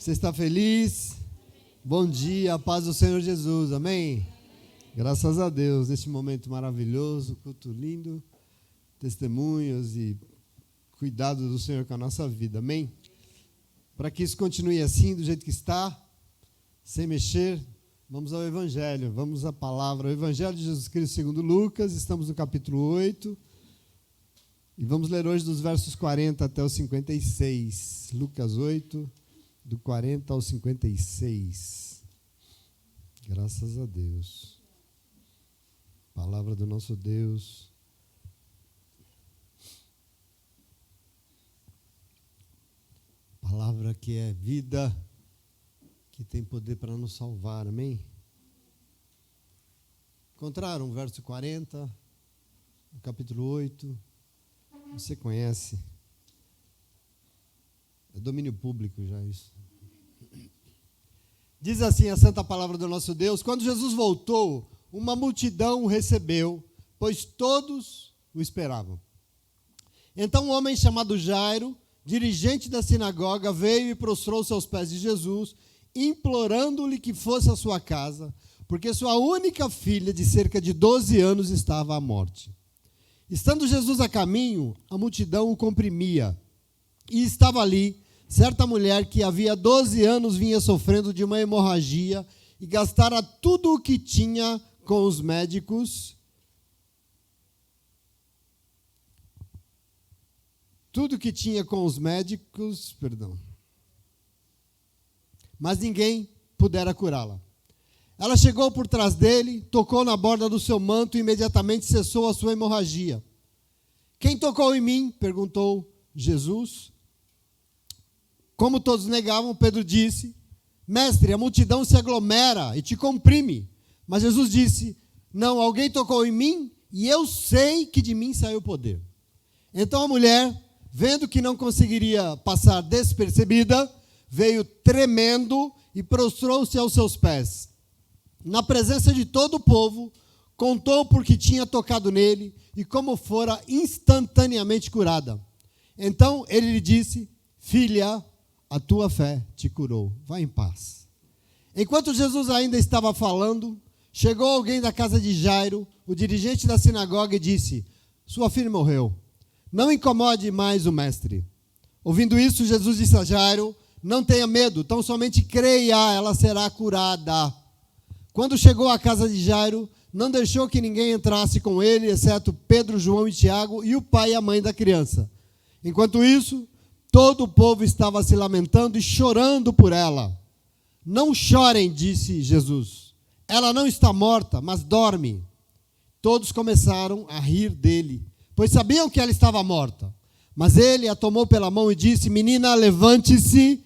Você está feliz? Bom dia, a paz do Senhor Jesus, amém? Graças a Deus, neste momento maravilhoso, culto lindo, testemunhos e cuidado do Senhor com a nossa vida, amém? Para que isso continue assim, do jeito que está, sem mexer, vamos ao Evangelho, vamos à palavra. O Evangelho de Jesus Cristo segundo Lucas, estamos no capítulo 8, e vamos ler hoje dos versos 40 até os 56. Lucas 8, do 40 ao 56. Graças a Deus. Palavra do nosso Deus. Palavra que é vida, que tem poder para nos salvar, amém? Encontraram o verso 40, no capítulo 8. Você conhece. É domínio público já isso. Diz assim a santa palavra do nosso Deus: quando Jesus voltou, uma multidão o recebeu, pois todos o esperavam. Então um homem chamado Jairo, dirigente da sinagoga, veio e prostrou-se aos pés de Jesus, implorando-lhe que fosse à sua casa, porque sua única filha, de cerca de 12 anos, estava à morte. Estando Jesus a caminho, a multidão o comprimia. E estava ali certa mulher que havia 12 anos vinha sofrendo de uma hemorragia e gastara tudo o que tinha com os médicos. Mas ninguém pudera curá-la. Ela chegou por trás dele, tocou na borda do seu manto e imediatamente cessou a sua hemorragia. Quem tocou em mim? Perguntou Jesus. Como todos negavam, Pedro disse: Mestre, a multidão se aglomera e te comprime. Mas Jesus disse: Não, alguém tocou em mim e eu sei que de mim saiu o poder. Então a mulher, vendo que não conseguiria passar despercebida, veio tremendo e prostrou-se aos seus pés. Na presença de todo o povo, contou por que tinha tocado nele e como fora instantaneamente curada. Então ele lhe disse: Filha, a tua fé te curou. Vá em paz. Enquanto Jesus ainda estava falando, chegou alguém da casa de Jairo, o dirigente da sinagoga, e disse: Sua filha morreu. Não incomode mais o mestre. Ouvindo isso, Jesus disse a Jairo: Não tenha medo, tão somente creia, ela será curada. Quando chegou à casa de Jairo, não deixou que ninguém entrasse com ele, exceto Pedro, João e Tiago e o pai e a mãe da criança. Enquanto isso, todo o povo estava se lamentando e chorando por ela. Não chorem, disse Jesus. Ela não está morta, mas dorme. Todos começaram a rir dele, pois sabiam que ela estava morta. Mas ele a tomou pela mão e disse: Menina, levante-se.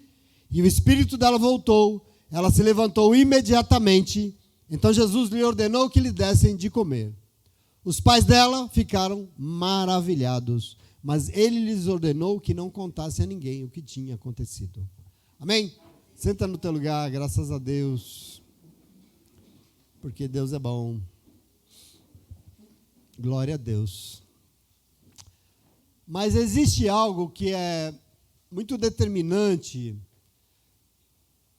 E o espírito dela voltou. Ela se levantou imediatamente. Então Jesus lhe ordenou que lhe dessem de comer. Os pais dela ficaram maravilhados, mas ele lhes ordenou que não contassem a ninguém o que tinha acontecido. Amém? Senta no teu lugar, graças a Deus, porque Deus é bom. Glória a Deus. Mas existe algo que é muito determinante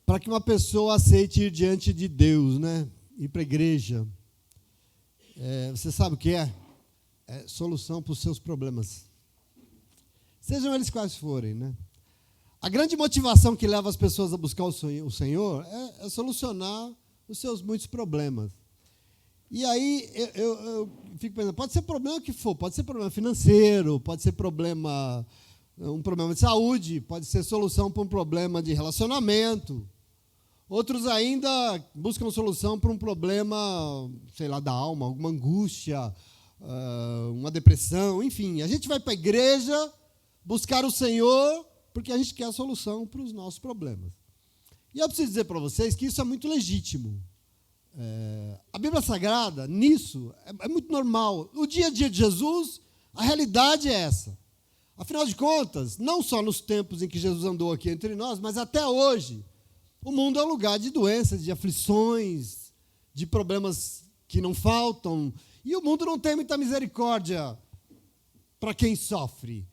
para que uma pessoa aceite ir diante de Deus, né? Ir para a igreja. Você sabe o que é? É solução para os seus problemas. Sejam eles quais forem, né? A grande motivação que leva as pessoas a buscar o Senhor é solucionar os seus muitos problemas. E aí eu fico pensando, pode ser problema que for, pode ser problema financeiro, pode ser um problema de saúde, pode ser solução para um problema de relacionamento. Outros ainda buscam solução para um problema, sei lá, da alma, alguma angústia, uma depressão, enfim. A gente vai para a igreja buscar o Senhor porque a gente quer a solução para os nossos problemas. E eu preciso dizer para vocês que isso é muito legítimo. A Bíblia Sagrada, nisso, é muito normal. O dia a dia de Jesus, a realidade é essa. Afinal de contas, não só nos tempos em que Jesus andou aqui entre nós, mas até hoje, o mundo é um lugar de doenças, de aflições, de problemas que não faltam. E o mundo não tem muita misericórdia para quem sofre.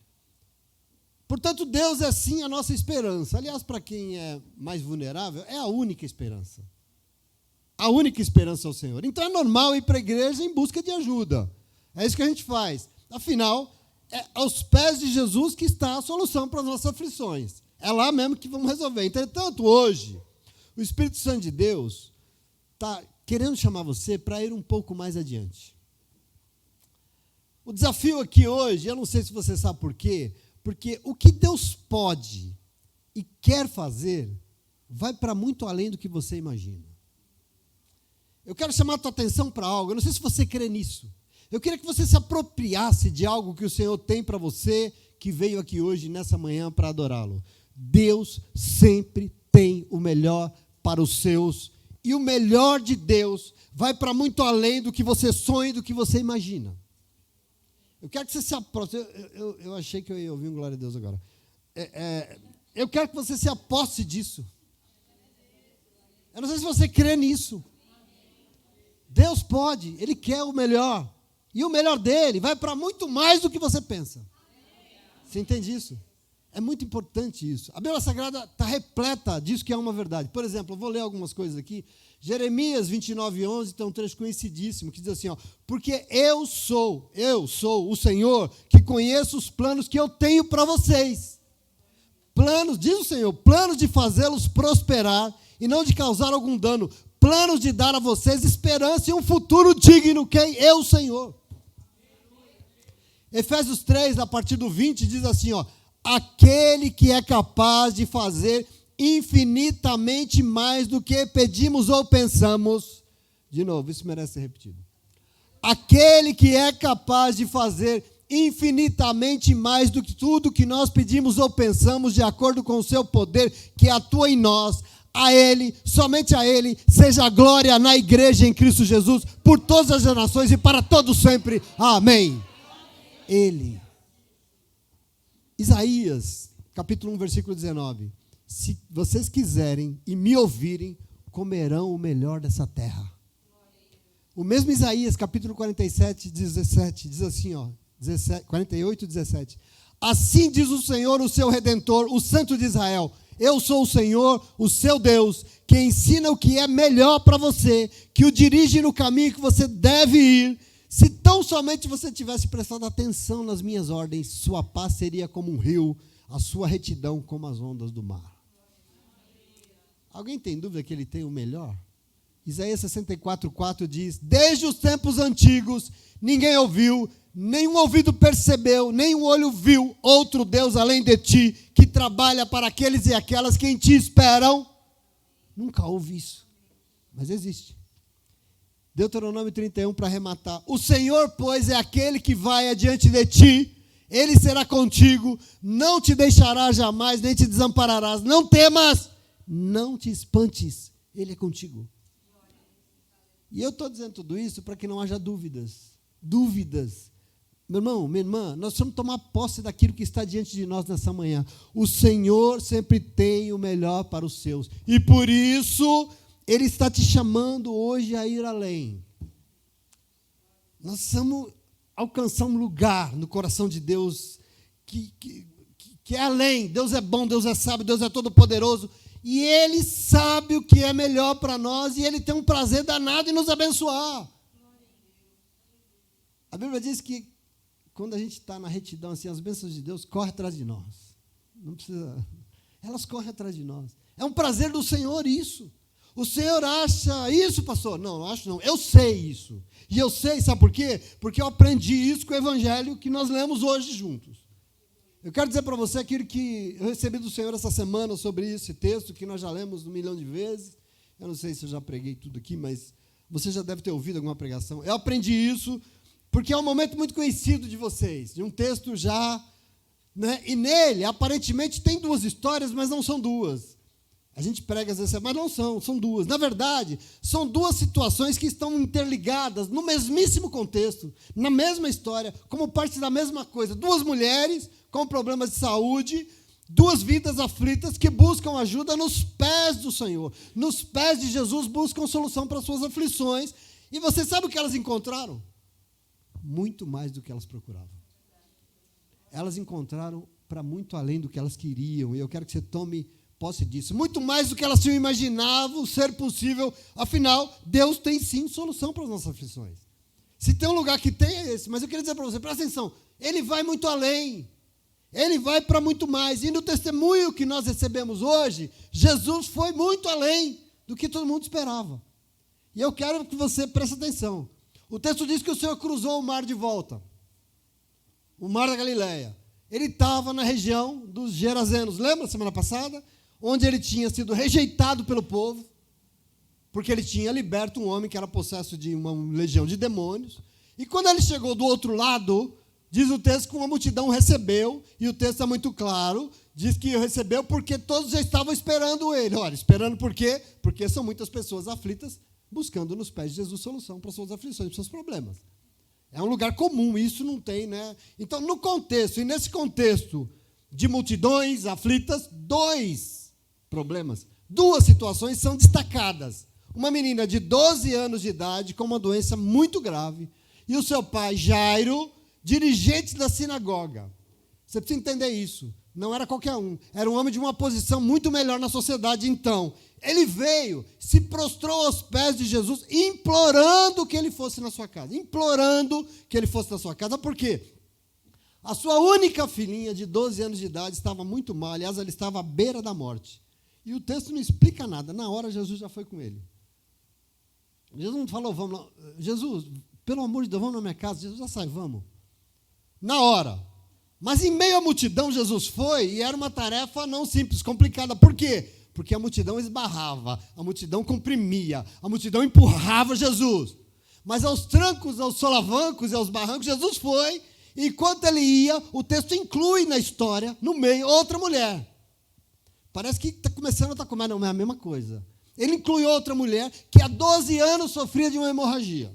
Portanto, Deus é sim a nossa esperança. Aliás, para quem é mais vulnerável, é a única esperança. A única esperança é o Senhor. Então é normal ir para a igreja em busca de ajuda. É isso que a gente faz. Afinal, é aos pés de Jesus que está a solução para as nossas aflições. É lá mesmo que vamos resolver. Entretanto, hoje, o Espírito Santo de Deus está querendo chamar você para ir um pouco mais adiante. O desafio aqui hoje, eu não sei se você sabe por quê, porque o que Deus pode e quer fazer vai para muito além do que você imagina. Eu quero chamar a tua atenção para algo, eu não sei se você crê nisso. Eu queria que você se apropriasse de algo que o Senhor tem para você, que veio aqui hoje, nessa manhã, para adorá-lo. Deus sempre tem o melhor para os seus, e o melhor de Deus vai para muito além do que você sonha e do que você imagina. Eu quero que você se aproxime. Eu achei que eu ia ouvir um glória a Deus agora. Eu quero que você se aposse disso. Eu não sei se você crê nisso. Deus pode, Ele quer o melhor. E o melhor dele vai para muito mais do que você pensa. Você entende isso? É muito importante isso. A Bíblia Sagrada está repleta disso que é uma verdade. Por exemplo, eu vou ler algumas coisas aqui. Jeremias 29:11 tem um trecho conhecidíssimo que diz assim, ó, porque eu sou o Senhor que conheço os planos que eu tenho para vocês. Planos, diz o Senhor, planos de fazê-los prosperar e não de causar algum dano. Planos de dar a vocês esperança e um futuro digno. Quem? Eu, Senhor. Efésios 3, a partir do 20, diz assim, ó, aquele que é capaz de fazer infinitamente mais do que pedimos ou pensamos. De novo, isso merece ser repetido. Aquele que é capaz de fazer infinitamente mais do que tudo que nós pedimos ou pensamos, de acordo com o seu poder que atua em nós. A Ele, somente a Ele, seja a glória na igreja em Cristo Jesus, por todas as gerações e para todos sempre. Amém. Ele. Isaías, capítulo 1, versículo 19. Se vocês quiserem e me ouvirem, comerão o melhor dessa terra. O mesmo Isaías, capítulo 47, 17, diz assim, ó, 48, 17. Assim diz o Senhor, o seu Redentor, o Santo de Israel. Eu sou o Senhor, o seu Deus, que ensina o que é melhor para você, que o dirige no caminho que você deve ir. Se tão somente você tivesse prestado atenção nas minhas ordens, sua paz seria como um rio, a sua retidão como as ondas do mar. Alguém tem dúvida que ele tem o melhor? Isaías 64:4 diz, desde os tempos antigos, ninguém ouviu, nenhum ouvido percebeu, nenhum olho viu outro Deus além de ti, que trabalha para aqueles e aquelas que em ti esperam. Nunca houve isso, mas existe. Deuteronômio 31, para arrematar. O Senhor, pois, é aquele que vai adiante de ti, Ele será contigo, não te deixará jamais, nem te desampararás. Não temas, não te espantes, Ele é contigo. E eu estou dizendo tudo isso para que não haja dúvidas. Dúvidas. Meu irmão, minha irmã, nós precisamos tomar posse daquilo que está diante de nós nessa manhã. O Senhor sempre tem o melhor para os seus. E por isso, Ele está te chamando hoje a ir além. Nós precisamos alcançar um lugar no coração de Deus que é além. Deus é bom, Deus é sábio, Deus é todo-poderoso. E Ele sabe o que é melhor para nós e Ele tem um prazer danado em nos abençoar. A Bíblia diz que quando a gente está na retidão, assim, as bênçãos de Deus correm atrás de nós. Não precisa. Elas correm atrás de nós. É um prazer do Senhor isso. O Senhor acha isso, pastor? Não, não acho não. Eu sei isso. E eu sei, sabe por quê? Porque eu aprendi isso com o Evangelho que nós lemos hoje juntos. Eu quero dizer para você aquilo que eu recebi do Senhor essa semana sobre esse texto, que nós já lemos 1 milhão de vezes. Eu não sei se eu já preguei tudo aqui, mas você já deve ter ouvido alguma pregação. Eu aprendi isso porque é um momento muito conhecido de vocês, de um texto já, né? E nele, aparentemente, tem duas histórias, mas não são duas. A gente prega às vezes, mas não são duas. Na verdade, são duas situações que estão interligadas no mesmíssimo contexto, na mesma história, como parte da mesma coisa. Duas mulheres com problemas de saúde, duas vidas aflitas que buscam ajuda nos pés do Senhor. Nos pés de Jesus buscam solução para as suas aflições. E você sabe o que elas encontraram? Muito mais do que elas procuravam. Elas encontraram para muito além do que elas queriam, e eu quero que você tome posse disso. Muito mais do que elas tinham imaginado ser possível. Afinal, Deus tem sim solução para as nossas aflições. Se tem um lugar que tem, é esse. Mas eu queria dizer para você, presta atenção, Ele vai muito além. Ele vai para muito mais. E no testemunho que nós recebemos hoje, Jesus foi muito além do que todo mundo esperava. E eu quero que você preste atenção. O texto diz que o Senhor cruzou o mar de volta. O mar da Galileia. Ele estava na região dos Gerazenos. Lembra semana passada? Onde ele tinha sido rejeitado pelo povo, porque ele tinha liberto um homem que era possesso de uma legião de demônios. E quando ele chegou do outro lado, diz o texto que uma multidão recebeu, e o texto é muito claro, diz que recebeu porque todos já estavam esperando ele. Olha, esperando por quê? Porque são muitas pessoas aflitas, buscando nos pés de Jesus solução para suas aflições, para seus problemas. É um lugar comum, isso não tem, né? Então, no contexto, e nesse contexto de multidões aflitas, duas situações são destacadas. Uma menina de 12 anos de idade com uma doença muito grave e o seu pai, Jairo, dirigente da sinagoga. Você precisa entender isso. Não era qualquer um. Era um homem de uma posição muito melhor na sociedade. Então, ele veio, se prostrou aos pés de Jesus, implorando que ele fosse na sua casa. Implorando que ele fosse na sua casa. Por quê? A sua única filhinha de 12 anos de idade estava muito mal. Aliás, ela estava à beira da morte. E o texto não explica nada. Na hora, Jesus já foi com ele. Jesus não falou, vamos lá. Jesus, pelo amor de Deus, vamos na minha casa. Jesus, já sai, vamos. Na hora. Mas em meio à multidão, Jesus foi, e era uma tarefa não simples, complicada. Por quê? Porque a multidão esbarrava, a multidão comprimia, a multidão empurrava Jesus. Mas aos trancos, aos solavancos e aos barrancos, Jesus foi, e enquanto ele ia, o texto inclui na história, no meio, outra mulher. Parece que está começando a estar comendo, não é a mesma coisa. Ele inclui outra mulher que há 12 anos sofria de uma hemorragia.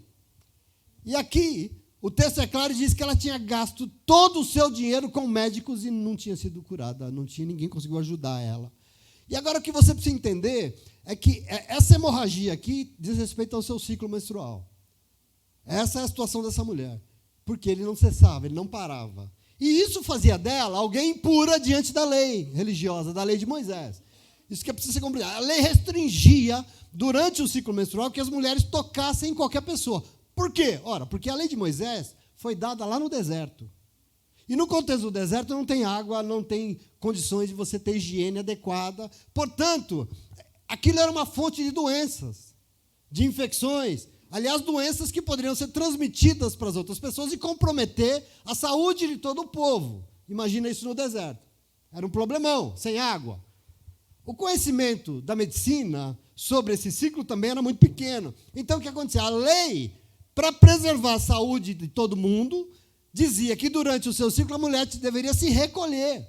E aqui, o texto é claro e diz que ela tinha gasto todo o seu dinheiro com médicos e não tinha sido curada, ninguém conseguiu ajudar ela. E agora o que você precisa entender é que essa hemorragia aqui diz respeito ao seu ciclo menstrual. Essa é a situação dessa mulher, porque ele não cessava, ele não parava. E isso fazia dela alguém impura diante da lei religiosa, da lei de Moisés. Isso que precisa ser compreendido. A lei restringia, durante o ciclo menstrual, que as mulheres tocassem em qualquer pessoa. Por quê? Ora, porque a lei de Moisés foi dada lá no deserto. E no contexto do deserto não tem água, não tem condições de você ter higiene adequada. Portanto, aquilo era uma fonte de doenças, de infecções. Aliás, doenças que poderiam ser transmitidas para as outras pessoas e comprometer a saúde de todo o povo. Imagina isso no deserto. Era um problemão, sem água. O conhecimento da medicina sobre esse ciclo também era muito pequeno. Então, o que acontecia? A lei, para preservar a saúde de todo mundo, dizia que durante o seu ciclo a mulher deveria se recolher.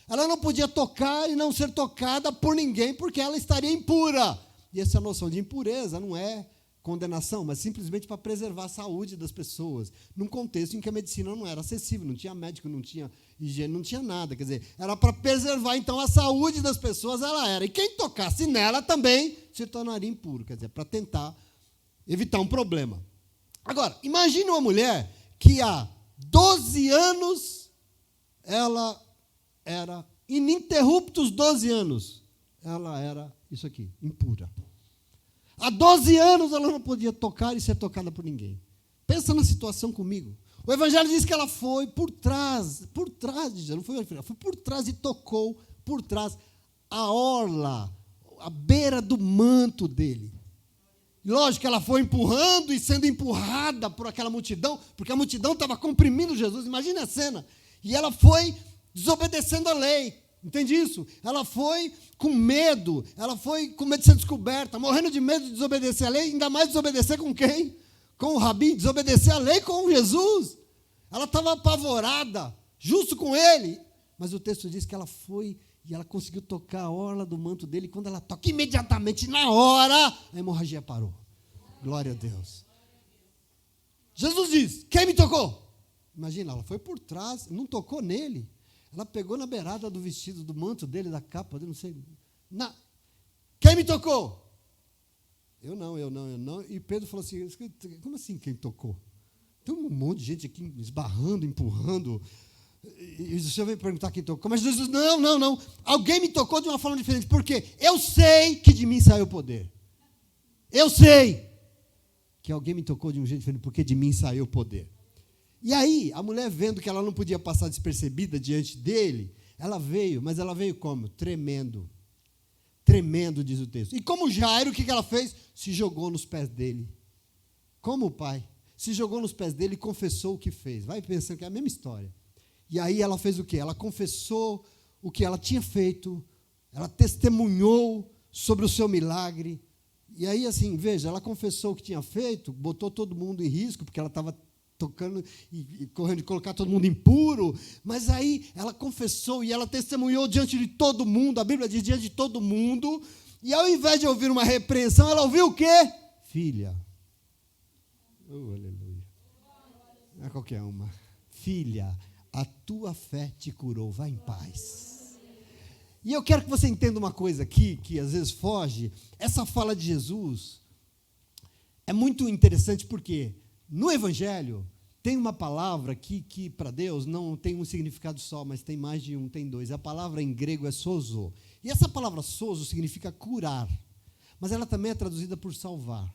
Ela não podia tocar e não ser tocada por ninguém, porque ela estaria impura. E essa noção de impureza não é condenação, mas simplesmente para preservar a saúde das pessoas, num contexto em que a medicina não era acessível, não tinha médico, não tinha higiene, não tinha nada. Quer dizer, era para preservar, então, a saúde das pessoas, ela era. E quem tocasse nela também se tornaria impuro, quer dizer, para tentar evitar um problema. Agora, imagine uma mulher que há 12 anos, ela era, ininterruptos 12 anos, ela era isso aqui, impura. Há 12 anos ela não podia tocar e ser tocada por ninguém. Pensa na situação comigo. O Evangelho diz que ela foi por trás de Jesus, não foi por trás e tocou por trás a orla, a beira do manto dele. Lógico que ela foi empurrando e sendo empurrada por aquela multidão, porque a multidão estava comprimindo Jesus, imagina a cena. E ela foi desobedecendo a lei, entende isso? Ela foi com medo de ser descoberta, morrendo de medo de desobedecer a lei, ainda mais desobedecer com quem? Com o Rabi, desobedecer a lei com Jesus. Ela estava apavorada, justo com ele. Mas o texto diz que ela foi e ela conseguiu tocar a orla do manto dele. E quando ela toca, imediatamente, na hora, a hemorragia parou. Glória a Deus. Jesus diz, quem me tocou? Imagina, ela foi por trás, não tocou nele. Ela pegou na beirada do vestido, do manto dele, da capa dele, não sei. Quem me tocou? Eu não. E Pedro falou assim, como assim quem tocou? Tem um monte de gente aqui esbarrando, empurrando. E o Senhor vem perguntar quem tocou. Mas Jesus diz, não. Alguém me tocou de uma forma diferente. Por quê? Eu sei que de mim saiu o poder. Eu sei que alguém me tocou de um jeito diferente, porque de mim saiu o poder. E aí, a mulher vendo que ela não podia passar despercebida diante dele, ela veio, mas ela veio como? Tremendo. Tremendo, diz o texto. E como Jairo, o que ela fez? Se jogou nos pés dele. Como o pai. Se jogou nos pés dele e confessou o que fez. Vai pensando que é a mesma história. E aí ela fez o quê? Ela confessou o que ela tinha feito, ela testemunhou sobre o seu milagre. E aí, assim, veja, ela confessou o que tinha feito, botou todo mundo em risco, porque ela estava tocando e correndo de colocar todo mundo impuro, mas aí ela confessou e ela testemunhou diante de todo mundo, a Bíblia diz diante de todo mundo, e ao invés de ouvir uma repreensão, ela ouviu o quê? Filha. Aleluia. Não é qualquer uma. Filha, a tua fé te curou, vá em paz. E eu quero que você entenda uma coisa aqui, que às vezes foge. Essa fala de Jesus é muito interessante, porque no Evangelho tem uma palavra que para Deus não tem um significado só, mas tem mais de um, tem dois. A palavra em grego é sozo. E essa palavra sozo significa curar, mas ela também é traduzida por salvar.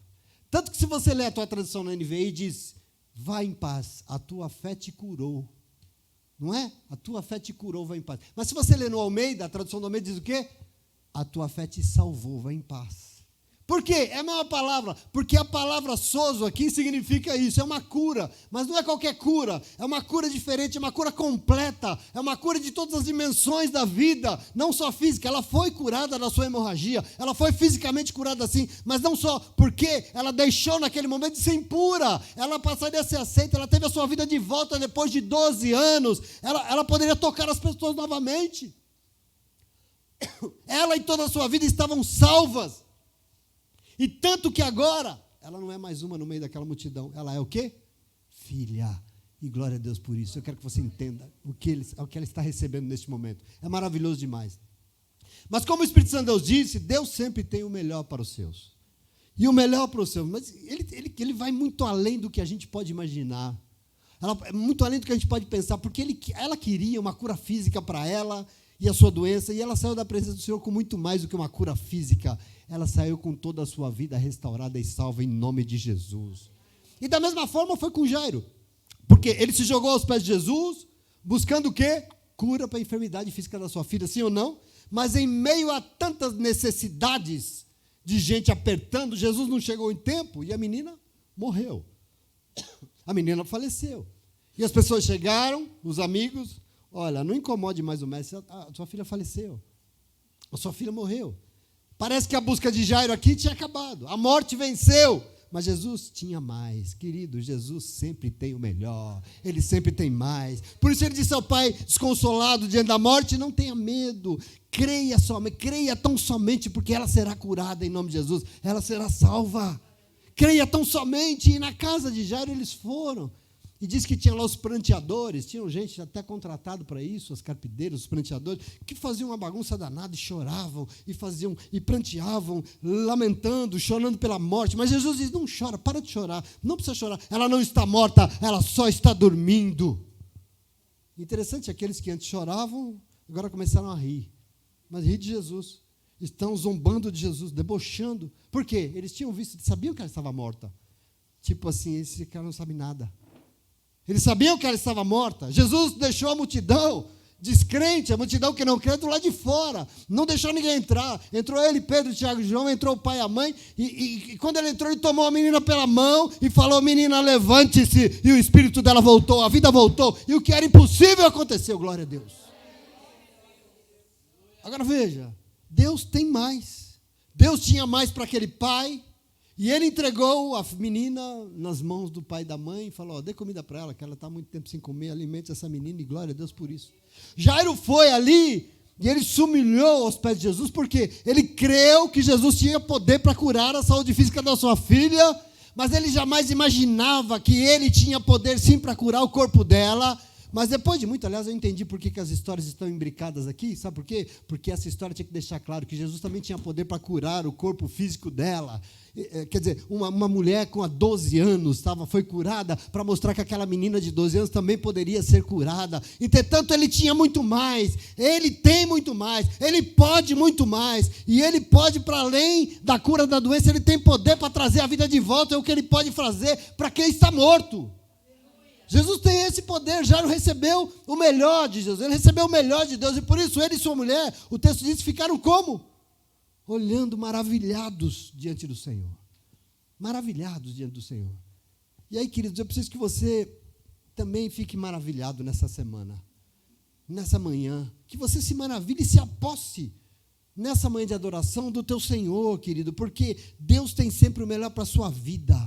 Tanto que se você ler a tua tradução na NVI, diz, vá em paz, a tua fé te curou. Não é? A tua fé te curou, vai em paz. Mas se você ler no Almeida, a tradução do Almeida diz o quê? A tua fé te salvou, vai em paz. Por quê? É a mesma palavra. Porque a palavra sozo aqui significa isso, é uma cura. Mas não é qualquer cura, é uma cura diferente, é uma cura completa, é uma cura de todas as dimensões da vida, não só física. Ela foi curada da sua hemorragia, ela foi fisicamente curada assim, mas não só porque ela deixou naquele momento de ser impura, ela passaria a ser aceita, ela teve a sua vida de volta depois de 12 anos, ela poderia tocar as pessoas novamente. Ela e toda a sua vida estavam salvas. E tanto que agora, ela não é mais uma no meio daquela multidão. Ela é o quê? Filha. E glória a Deus por isso. Eu quero que você entenda o que ela está recebendo neste momento. É maravilhoso demais. Mas como o Espírito Santo Deus disse, Deus sempre tem o melhor para os seus. E o melhor para os seus. Mas ele vai muito além do que a gente pode imaginar. Muito além do que a gente pode pensar. Porque ela queria uma cura física para ela e a sua doença. E ela saiu da presença do Senhor com muito mais do que uma cura física. Ela saiu com toda a sua vida restaurada e salva em nome de Jesus. E da mesma forma foi com Jairo. Porque ele se jogou aos pés de Jesus, buscando o quê? Cura para a enfermidade física da sua filha, sim ou não? Mas em meio a tantas necessidades de gente apertando, Jesus não chegou em tempo e a menina morreu. A menina faleceu. E as pessoas chegaram, os amigos, olha, não incomode mais o mestre, a sua filha faleceu. A sua filha morreu. Parece que a busca de Jairo aqui tinha acabado. A morte venceu. Mas Jesus tinha mais. Querido, Jesus sempre tem o melhor. Ele sempre tem mais. Por isso ele disse ao pai, desconsolado diante da morte, não tenha medo. Creia somente, creia tão somente, porque ela será curada em nome de Jesus. Ela será salva. Creia tão somente. E na casa de Jairo eles foram. E diz que tinha lá os pranteadores, tinham gente até contratado para isso, as carpideiras, os pranteadores, que faziam uma bagunça danada e choravam, e pranteavam, lamentando, chorando pela morte. Mas Jesus diz, não chora, para de chorar, não precisa chorar. Ela não está morta, ela só está dormindo. Interessante, aqueles que antes choravam, agora começaram a rir. Mas rir de Jesus. Estão zombando de Jesus, debochando. Por quê? Eles tinham visto, sabiam que ela estava morta. Tipo assim, esse cara não sabe nada. Eles sabiam que ela estava morta. Jesus deixou a multidão descrente, a multidão que não crê, do lado de fora. Não deixou ninguém entrar. Entrou ele, Pedro, Tiago e João, entrou o pai e a mãe. E quando ele entrou, ele tomou a menina pela mão e falou, menina, levante-se. E o espírito dela voltou, a vida voltou. E o que era impossível aconteceu, glória a Deus. Agora veja, Deus tem mais. Deus tinha mais para aquele pai. E ele entregou a menina nas mãos do pai e da mãe e falou, dê comida para ela, que ela está há muito tempo sem comer, alimente essa menina e glória a Deus por isso. Jairo foi ali e ele se humilhou aos pés de Jesus, porque ele creu que Jesus tinha poder para curar a saúde física da sua filha, mas ele jamais imaginava que ele tinha poder sim para curar o corpo dela, Mas depois de muito, aliás, eu entendi por que as histórias estão imbricadas aqui. Sabe por quê? Porque essa história tinha que deixar claro que Jesus também tinha poder para curar o corpo físico dela. Quer dizer, uma mulher com 12 anos foi curada para mostrar que aquela menina de 12 anos também poderia ser curada. Entretanto, ele tinha muito mais, ele tem muito mais, ele pode muito mais, e ele pode, para além da cura da doença, ele tem poder para trazer a vida de volta, é o que ele pode fazer para quem está morto. Jesus tem esse poder, Jairo recebeu o melhor de Jesus, ele recebeu o melhor de Deus, e por isso ele e sua mulher, o texto diz, ficaram como? Olhando maravilhados diante do Senhor. Maravilhados diante do Senhor. E aí, queridos, eu preciso que você também fique maravilhado nessa semana, nessa manhã, que você se maravilhe e se aposse nessa manhã de adoração do teu Senhor, querido, porque Deus tem sempre o melhor para a sua vida.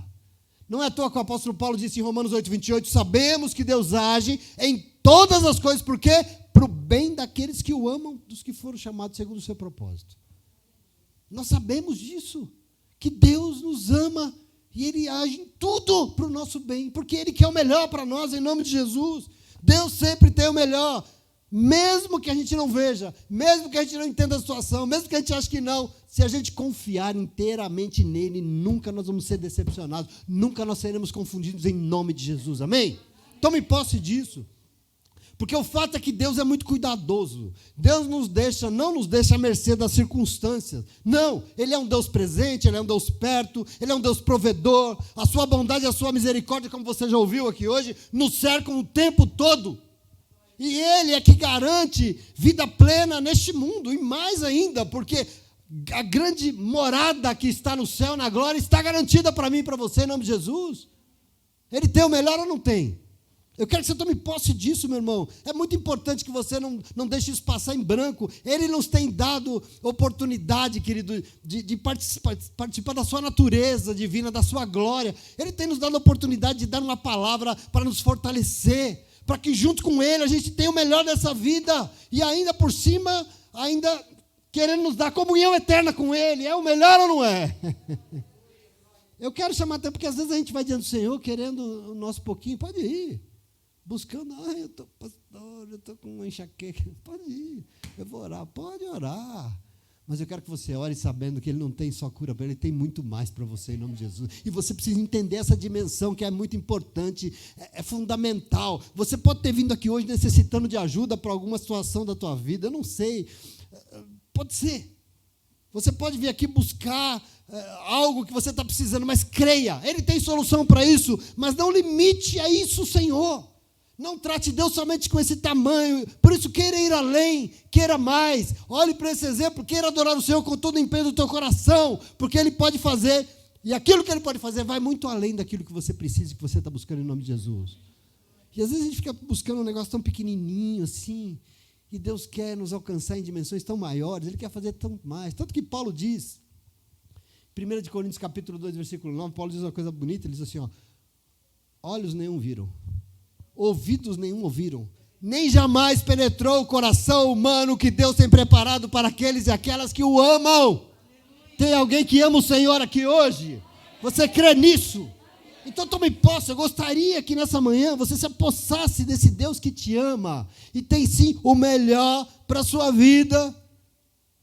Não é à toa que o apóstolo Paulo disse em Romanos 8:28, sabemos que Deus age em todas as coisas, por quê? Para o bem daqueles que o amam, dos que foram chamados segundo o seu propósito. Nós sabemos disso, que Deus nos ama e Ele age em tudo para o nosso bem, porque Ele quer o melhor para nós, em nome de Jesus. Deus sempre tem o melhor, mesmo que a gente não veja, mesmo que a gente não entenda a situação, mesmo que a gente ache que não, se a gente confiar inteiramente nele, nunca nós vamos ser decepcionados, nunca nós seremos confundidos em nome de Jesus, amém? Tome posse disso. Porque o fato é que Deus é muito cuidadoso. Deus não nos deixa à mercê das circunstâncias. Não, Ele é um Deus presente, Ele é um Deus perto, Ele é um Deus provedor. A sua bondade e a sua misericórdia, como você já ouviu aqui hoje, nos cercam o tempo todo. E Ele é que garante vida plena neste mundo. E mais ainda, porque a grande morada que está no céu, na glória, está garantida para mim e para você, em nome de Jesus. Ele tem o melhor ou não tem? Eu quero que você tome posse disso, meu irmão. É muito importante que você não deixe isso passar em branco. Ele nos tem dado oportunidade, querido, de participar da sua natureza divina, da sua glória. Ele tem nos dado a oportunidade de dar uma palavra para nos fortalecer, para que junto com Ele a gente tenha o melhor dessa vida. E ainda por cima, ainda querendo nos dar comunhão eterna com Ele. É o melhor ou não é? Eu quero chamar até, porque às vezes a gente vai diante do Senhor querendo o nosso pouquinho. Pode ir. Buscando, eu estou, pastor, eu estou com uma enxaqueca. Pode ir, eu vou orar. Pode orar. Mas eu quero que você ore sabendo que Ele não tem só cura para Ele, Ele tem muito mais para você, em nome de Jesus. E você precisa entender essa dimensão que é muito importante, é fundamental. Você pode ter vindo aqui hoje necessitando de ajuda para alguma situação da tua vida, eu não sei. Pode ser. Você pode vir aqui buscar algo que você está precisando, mas creia, Ele tem solução para isso, mas não limite a isso, Senhor. Não trate Deus somente com esse tamanho, por isso queira ir além, queira mais. Olhe para esse exemplo, queira adorar o Senhor com todo o empenho do teu coração, porque Ele pode fazer, e aquilo que Ele pode fazer vai muito além daquilo que você precisa, que você está buscando em nome de Jesus. E às vezes a gente fica buscando um negócio tão pequenininho assim, e Deus quer nos alcançar em dimensões tão maiores, Ele quer fazer tão mais. Tanto que Paulo diz, 1 Coríntios capítulo 2, versículo 9, Paulo diz uma coisa bonita, ele diz assim, olhos nenhum viram, ouvidos nenhum ouviram, nem jamais penetrou o coração humano que Deus tem preparado para aqueles e aquelas que o amam. Tem alguém que ama o Senhor aqui hoje? Você crê nisso? Então tome posse. Eu gostaria que nessa manhã você se apossasse desse Deus que te ama e tem sim o melhor para a sua vida,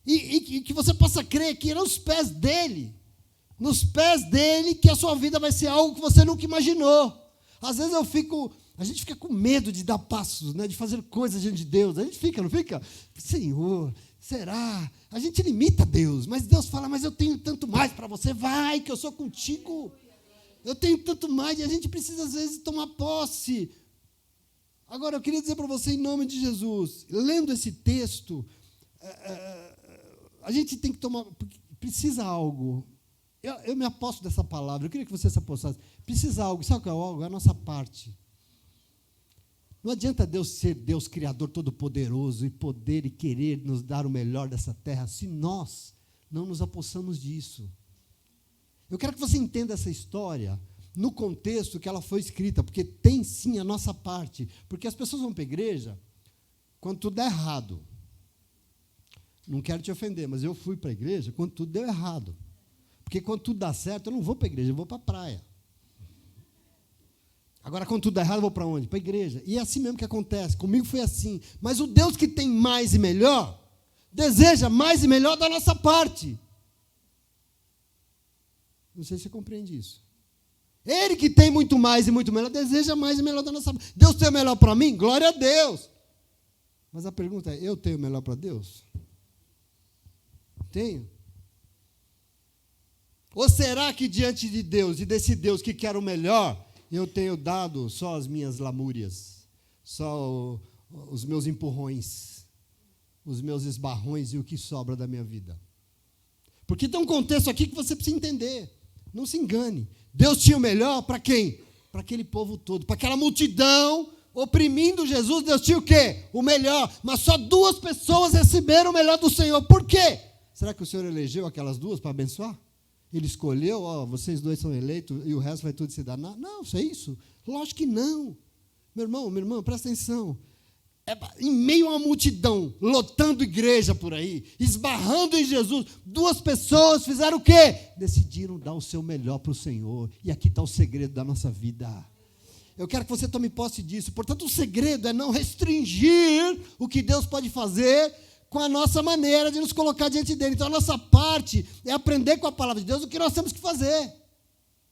e que você possa crer que nos pés dele que a sua vida vai ser algo que você nunca imaginou. Às vezes a gente fica com medo de dar passos, né, de fazer coisas diante de Deus. A gente fica, não fica? Senhor, será? A gente limita Deus, mas Deus fala, mas eu tenho tanto mais para você, vai, que eu sou contigo. Eu tenho tanto mais, e a gente precisa às vezes tomar posse. Agora, eu queria dizer para você, em nome de Jesus, lendo esse texto, a gente tem que tomar, precisa algo. Eu me aposto dessa palavra, eu queria que você se apostasse. Precisa algo, sabe o que é algo? É a nossa parte. Não adianta Deus ser Deus Criador Todo-Poderoso e poder e querer nos dar o melhor dessa terra, se nós não nos apossamos disso. Eu quero que você entenda essa história no contexto que ela foi escrita, porque tem sim a nossa parte. Porque as pessoas vão para a igreja quando tudo dá errado. Não quero te ofender, mas eu fui para a igreja quando tudo deu errado. Porque quando tudo dá certo, eu não vou para a igreja, eu vou para a praia. Agora, quando tudo dá errado, eu vou para onde? Para a igreja. E é assim mesmo que acontece. Comigo foi assim. Mas o Deus que tem mais e melhor, deseja mais e melhor da nossa parte. Não sei se você compreende isso. Ele que tem muito mais e muito melhor, deseja mais e melhor da nossa parte. Deus tem o melhor para mim? Glória a Deus. Mas a pergunta é, eu tenho o melhor para Deus? Tenho? Ou será que diante de Deus e desse Deus que quer o melhor, eu tenho dado só as minhas lamúrias, só os meus empurrões, os meus esbarrões e o que sobra da minha vida? Porque tem um contexto aqui que você precisa entender. Não se engane. Deus tinha o melhor para quem? Para aquele povo todo, para aquela multidão oprimindo Jesus. Deus tinha o quê? O melhor. Mas só 2 pessoas receberam o melhor do Senhor. Por quê? Será que o Senhor elegeu aquelas 2 para abençoar? Ele escolheu, vocês 2 são eleitos e o resto vai tudo se dar. Não, isso é isso? Lógico que não. Meu irmão, minha irmã, presta atenção. Em meio a uma multidão, lotando igreja por aí, esbarrando em Jesus, 2 pessoas fizeram o quê? Decidiram dar o seu melhor para o Senhor. E aqui está o segredo da nossa vida. Eu quero que você tome posse disso. Portanto, o segredo é não restringir o que Deus pode fazer com a nossa maneira de nos colocar diante dele. Então, a nossa parte é aprender com a palavra de Deus o que nós temos que fazer,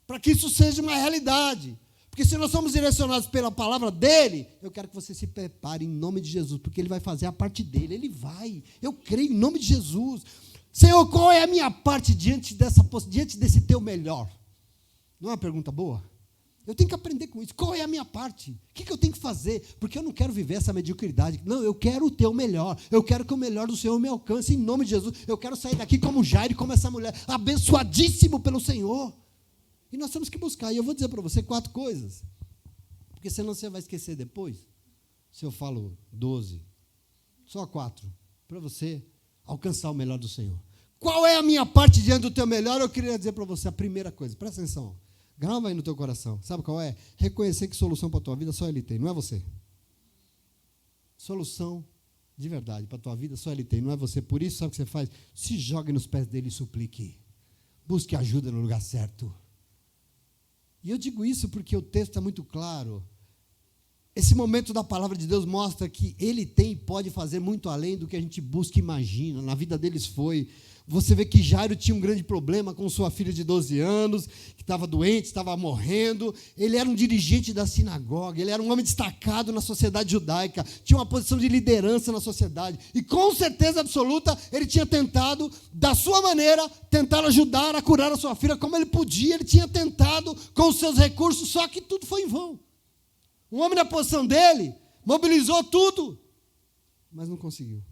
para que isso seja uma realidade. Porque se nós somos direcionados pela palavra dele, eu quero que você se prepare em nome de Jesus, porque ele vai fazer a parte dele, ele vai. Eu creio em nome de Jesus. Senhor, qual é a minha parte diante desse teu melhor? Não é uma pergunta boa? Eu tenho que aprender com isso. Qual é a minha parte? O que eu tenho que fazer? Porque eu não quero viver essa mediocridade. Não, eu quero o teu melhor. Eu quero que o melhor do Senhor me alcance em nome de Jesus. Eu quero sair daqui como Jairo, como essa mulher, abençoadíssimo pelo Senhor. E nós temos que buscar. E eu vou dizer para você 4 coisas. Porque senão você vai esquecer depois. Se eu falo 12, só 4. Para você alcançar o melhor do Senhor. Qual é a minha parte diante do teu melhor? Eu queria dizer para você a primeira coisa. Presta atenção. Grava aí no teu coração. Sabe qual é? Reconhecer que solução para a tua vida só Ele tem, não é você. Solução de verdade para a tua vida só Ele tem, não é você. Por isso, sabe o que você faz? Se jogue nos pés dele e suplique. Busque ajuda no lugar certo. E eu digo isso porque o texto está muito claro. Esse momento da palavra de Deus mostra que Ele tem e pode fazer muito além do que a gente busca e imagina. Na vida deles foi. Você vê que Jairo tinha um grande problema com sua filha de 12 anos, que estava doente, estava morrendo. Ele era um dirigente da sinagoga, ele era um homem destacado na sociedade judaica, tinha uma posição de liderança na sociedade. E com certeza absoluta, ele tinha tentado, da sua maneira, tentar ajudar a curar a sua filha como ele podia. Ele tinha tentado com os seus recursos, só que tudo foi em vão. Um homem na posição dele, mobilizou tudo, mas não conseguiu.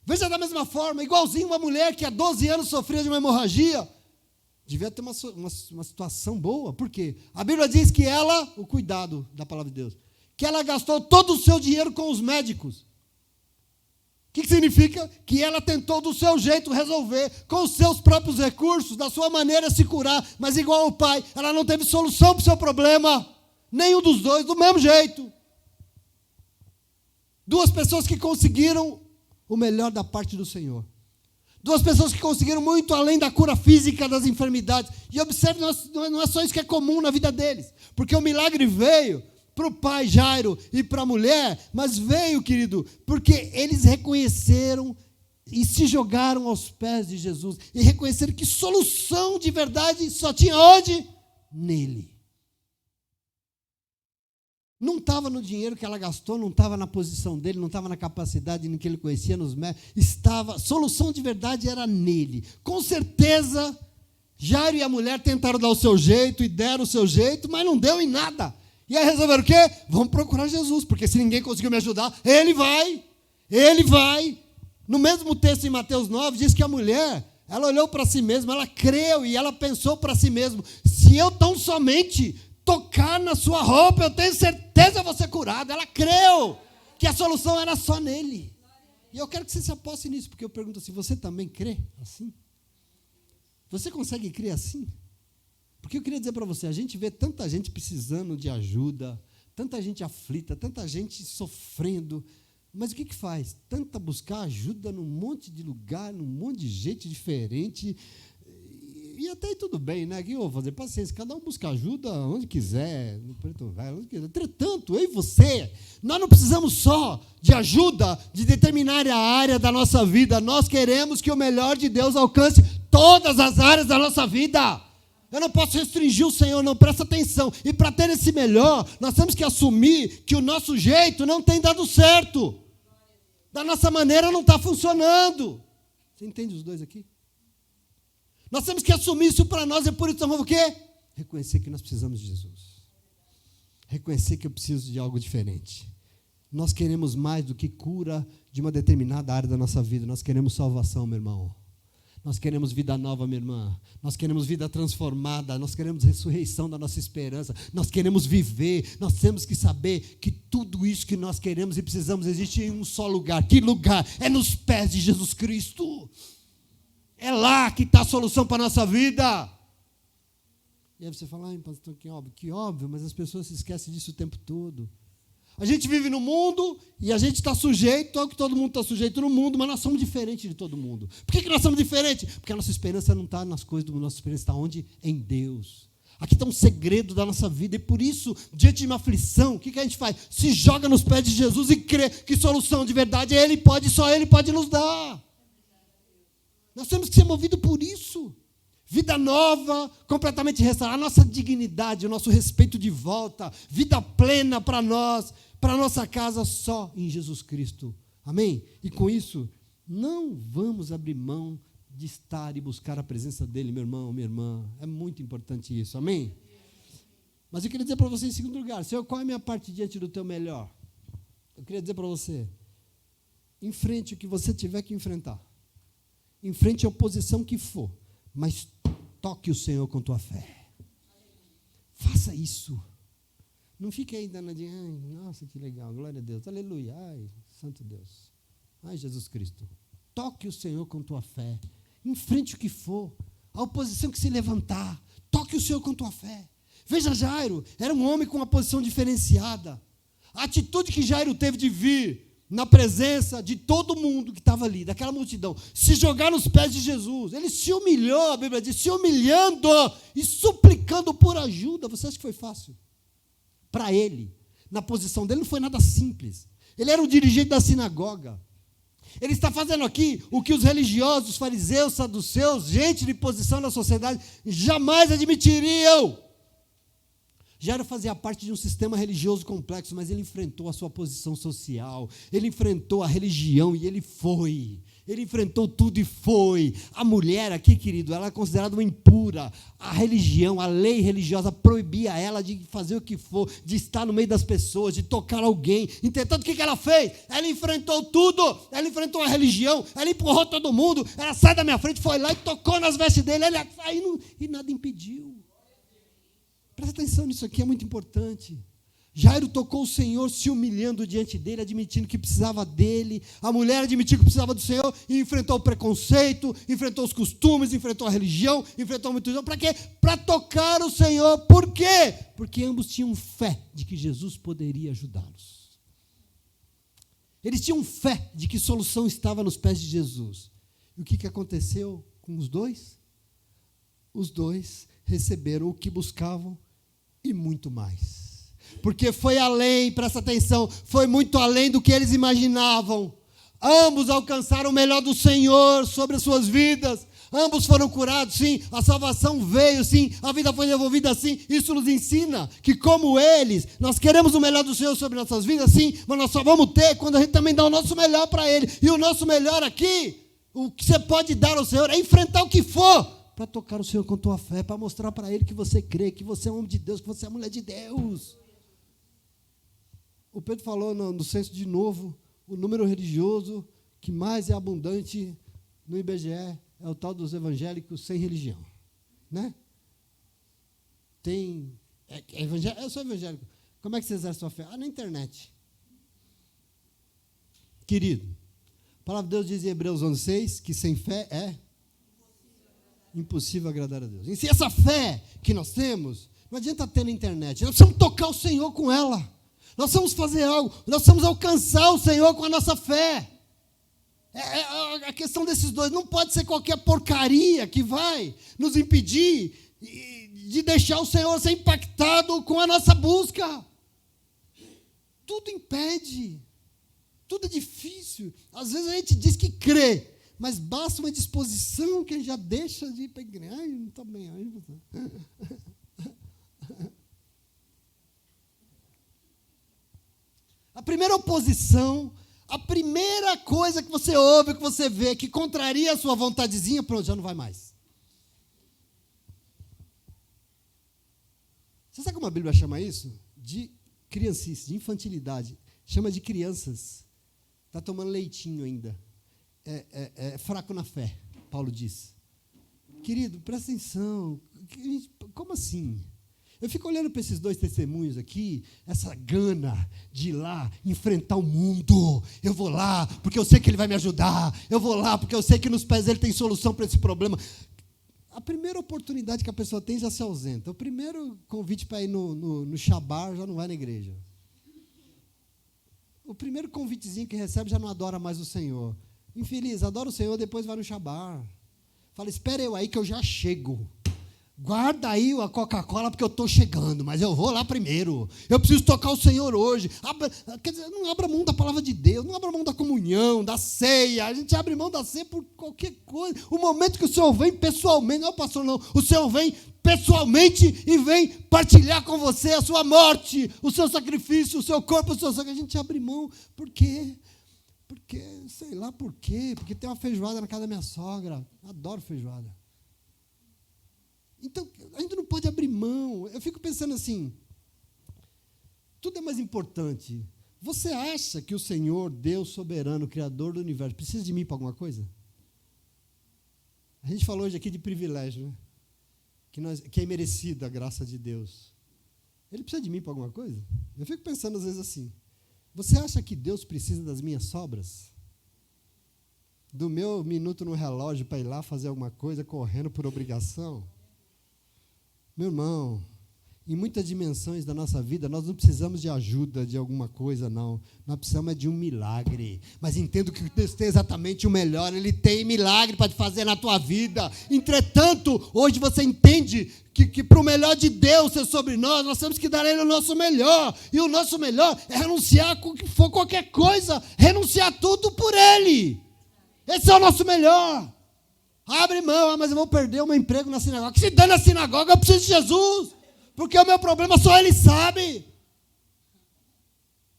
Veja da mesma forma, igualzinho uma mulher que há 12 anos sofria de uma hemorragia, devia ter uma situação boa. Por quê? A Bíblia diz que ela, o cuidado da palavra de Deus, que ela gastou todo o seu dinheiro com os médicos. O que significa? Que ela tentou do seu jeito resolver, com os seus próprios recursos, da sua maneira se curar, mas igual ao pai, ela não teve solução para o seu problema, nenhum dos dois, do mesmo jeito. 2 pessoas que conseguiram o melhor da parte do Senhor. 2 pessoas que conseguiram muito além da cura física das enfermidades. E observe, não é só isso que é comum na vida deles. Porque o milagre veio para o pai Jairo e para a mulher, mas veio, querido, porque eles reconheceram e se jogaram aos pés de Jesus. E reconheceram que solução de verdade só tinha onde? Nele. Não estava no dinheiro que ela gastou, não estava na posição dele, não estava na capacidade no que ele conhecia nos médicos. Solução de verdade era nele. Com certeza, Jairo e a mulher tentaram dar o seu jeito e deram o seu jeito, mas não deu em nada. E aí resolveram o quê? Vamos procurar Jesus, porque se ninguém conseguiu me ajudar, ele vai. Ele vai. No mesmo texto em Mateus 9, diz que a mulher, ela olhou para si mesma, ela creu e ela pensou para si mesma, se eu tão somente tocar na sua roupa, eu tenho certeza eu vou ser curado. Ela creu que a solução era só nele. E eu quero que você se aposte nisso, porque eu pergunto assim, você também crê assim? Você consegue crer assim? Porque eu queria dizer para você, a gente vê tanta gente precisando de ajuda, tanta gente aflita, tanta gente sofrendo, mas o que faz? Tenta buscar ajuda num monte de lugar, num monte de gente diferente, E até aí tudo bem, né? O que eu vou fazer? Paciência, cada um busca ajuda onde quiser, no preto velho, onde quiser. Entretanto, eu e você, nós não precisamos só de ajuda de determinar a área da nossa vida, nós queremos que o melhor de Deus alcance todas as áreas da nossa vida. Eu não posso restringir o Senhor, não, presta atenção. E para ter esse melhor, nós temos que assumir que o nosso jeito não tem dado certo. Da nossa maneira não está funcionando. Você entende os dois aqui? Nós temos que assumir isso para nós, e por isso nós vamos o quê? Reconhecer que nós precisamos de Jesus. Reconhecer que eu preciso de algo diferente. Nós queremos mais do que cura de uma determinada área da nossa vida. Nós queremos salvação, meu irmão. Nós queremos vida nova, minha irmã. Nós queremos vida transformada. Nós queremos ressurreição da nossa esperança. Nós queremos viver. Nós temos que saber que tudo isso que nós queremos e precisamos existe em um só lugar. Que lugar? É nos pés de Jesus Cristo. É lá que está a solução para a nossa vida. E aí você fala, pastor, que óbvio, mas as pessoas se esquecem disso o tempo todo. A gente vive no mundo e a gente está sujeito ao que todo mundo está sujeito no mundo, mas nós somos diferentes de todo mundo. Por que nós somos diferentes? Porque a nossa esperança não está nas coisas do mundo, a nossa esperança está onde? Em Deus. Aqui está um segredo da nossa vida, e por isso, diante de uma aflição, o que a gente faz? Se joga nos pés de Jesus e crê que solução de verdade Ele pode, só Ele pode nos dar. Nós temos que ser movidos por isso. Vida nova, completamente restaurada, a nossa dignidade, o nosso respeito de volta, vida plena para nós, para a nossa casa, só em Jesus Cristo. Amém? E com isso, não vamos abrir mão de estar e buscar a presença dEle, meu irmão, minha irmã. É muito importante isso, amém? Mas eu queria dizer para você, em segundo lugar, Senhor, qual é a minha parte diante do teu melhor? Eu queria dizer para você, enfrente o que você tiver que enfrentar. Enfrente a oposição que for, mas toque o Senhor com tua fé. Faça isso. Não fique aí danadinho, nossa, que legal, glória a Deus, aleluia, ai, santo Deus, ai, Jesus Cristo. Toque o Senhor com tua fé. Enfrente o que for, a oposição que se levantar, toque o Senhor com tua fé. Veja, Jairo era um homem com uma posição diferenciada. A atitude que Jairo teve de vir na presença de todo mundo que estava ali, daquela multidão, se jogar nos pés de Jesus, ele se humilhou, a Bíblia diz, se humilhando e suplicando por ajuda. Você acha que foi fácil? Para ele, na posição dele, não foi nada simples. Ele era o dirigente da sinagoga. Ele está fazendo aqui o que os religiosos, os fariseus, saduceus, gente de posição na sociedade, jamais admitiriam. Jairo fazia parte de um sistema religioso complexo, mas ele enfrentou a sua posição social, ele enfrentou a religião e ele foi. Ele enfrentou tudo e foi. A mulher aqui, querido, ela é considerada uma impura. A religião, a lei religiosa proibia ela de fazer o que for, de estar no meio das pessoas, de tocar alguém. Entretanto, o que ela fez? Ela enfrentou tudo. Ela enfrentou a religião, ela empurrou todo mundo. Ela sai da minha frente, foi lá e tocou nas vestes dele. Ele saiu e nada impediu. Presta atenção nisso aqui, é muito importante. Jairo tocou o Senhor se humilhando diante dele, admitindo que precisava dele. A mulher admitiu que precisava do Senhor e enfrentou o preconceito, enfrentou os costumes, enfrentou a religião, enfrentou a multidão. Para quê? Para tocar o Senhor. Por quê? Porque ambos tinham fé de que Jesus poderia ajudá-los. Eles tinham fé de que solução estava nos pés de Jesus. E o que aconteceu com os dois? Os dois receberam o que buscavam e muito mais. Porque foi além, presta atenção, foi muito além do que eles imaginavam. Ambos alcançaram o melhor do Senhor sobre as suas vidas. Ambos foram curados, sim. A salvação veio, sim. A vida foi devolvida, sim. Isso nos ensina que, como eles, nós queremos o melhor do Senhor sobre nossas vidas, sim. Mas nós só vamos ter quando a gente também dá o nosso melhor para Ele. E o nosso melhor aqui, o que você pode dar ao Senhor é enfrentar o que for, para tocar o Senhor com tua fé, para mostrar para Ele que você crê, que você é um homem de Deus, que você é mulher de Deus. O Pedro falou no censo de novo, o número religioso que mais é abundante no IBGE é o tal dos evangélicos sem religião. Né? Eu sou evangélico. Como é que você exerce a sua fé? Na internet. Querido, a palavra de Deus diz em Hebreus 11:6 que sem fé é impossível agradar a Deus. E se essa fé que nós temos, não adianta ter na internet, nós precisamos tocar o Senhor com ela. Nós vamos fazer algo, nós vamos alcançar o Senhor com a nossa fé. A questão desses dois não pode ser qualquer porcaria que vai nos impedir de deixar o Senhor ser impactado com a nossa busca. Tudo impede. Tudo é difícil. Às vezes a gente diz que crê, mas basta uma disposição que a gente já deixa de ir para a igreja. Ai, não estou bem. A primeira oposição, a primeira coisa que você ouve, que você vê, que contraria a sua vontadezinha, pronto, já não vai mais. Você sabe como a Bíblia chama isso? De criancice, de infantilidade. Chama de crianças. Está tomando leitinho ainda. É fraco na fé, Paulo diz. Querido, presta atenção. Como assim? Eu fico olhando para esses dois testemunhos aqui, essa gana de ir lá enfrentar o mundo. Eu vou lá porque eu sei que ele vai me ajudar. Eu vou lá porque eu sei que nos pés dele tem solução para esse problema. A primeira oportunidade que a pessoa tem já se ausenta. O primeiro convite para ir no Shabar já não vai na igreja. O primeiro convitezinho que recebe já não adora mais o Senhor. Infeliz, adora o Senhor, depois vai no Shabar. Fala, espera eu aí que eu já chego. Guarda aí a Coca-Cola porque eu estou chegando, mas eu vou lá primeiro. Eu preciso tocar o Senhor hoje. Quer dizer, não abra mão da palavra de Deus, não abra mão da comunhão, da ceia. A gente abre mão da ceia por qualquer coisa. O momento que o Senhor vem pessoalmente, não é o pastor não, o Senhor vem pessoalmente e vem partilhar com você a sua morte, o seu sacrifício, o seu corpo, o seu sangue. A gente abre mão. Por quê? Porque, sei lá por quê. Porque tem uma feijoada na casa da minha sogra. Adoro feijoada. Então, a gente não pode abrir mão. Eu fico pensando assim, tudo é mais importante. Você acha que o Senhor, Deus soberano, Criador do universo, precisa de mim para alguma coisa? A gente falou hoje aqui de privilégio, né? Que é merecida a graça de Deus. Ele precisa de mim para alguma coisa? Eu fico pensando às vezes assim, você acha que Deus precisa das minhas sobras? Do meu minuto no relógio para ir lá fazer alguma coisa, correndo por obrigação? Meu irmão, em muitas dimensões da nossa vida, nós não precisamos de ajuda de alguma coisa, não. Nós precisamos de um milagre. Mas entendo que Deus tem exatamente o melhor. Ele tem milagre para te fazer na tua vida. Entretanto, hoje você entende que para o melhor de Deus ser sobre nós temos que dar a Ele o nosso melhor. E o nosso melhor é renunciar com o que for qualquer coisa. Renunciar tudo por Ele. Esse é o nosso melhor. Abre mão, mas eu vou perder o meu emprego na sinagoga. Que se dane a sinagoga, eu preciso de Jesus. Porque o meu problema só Ele sabe.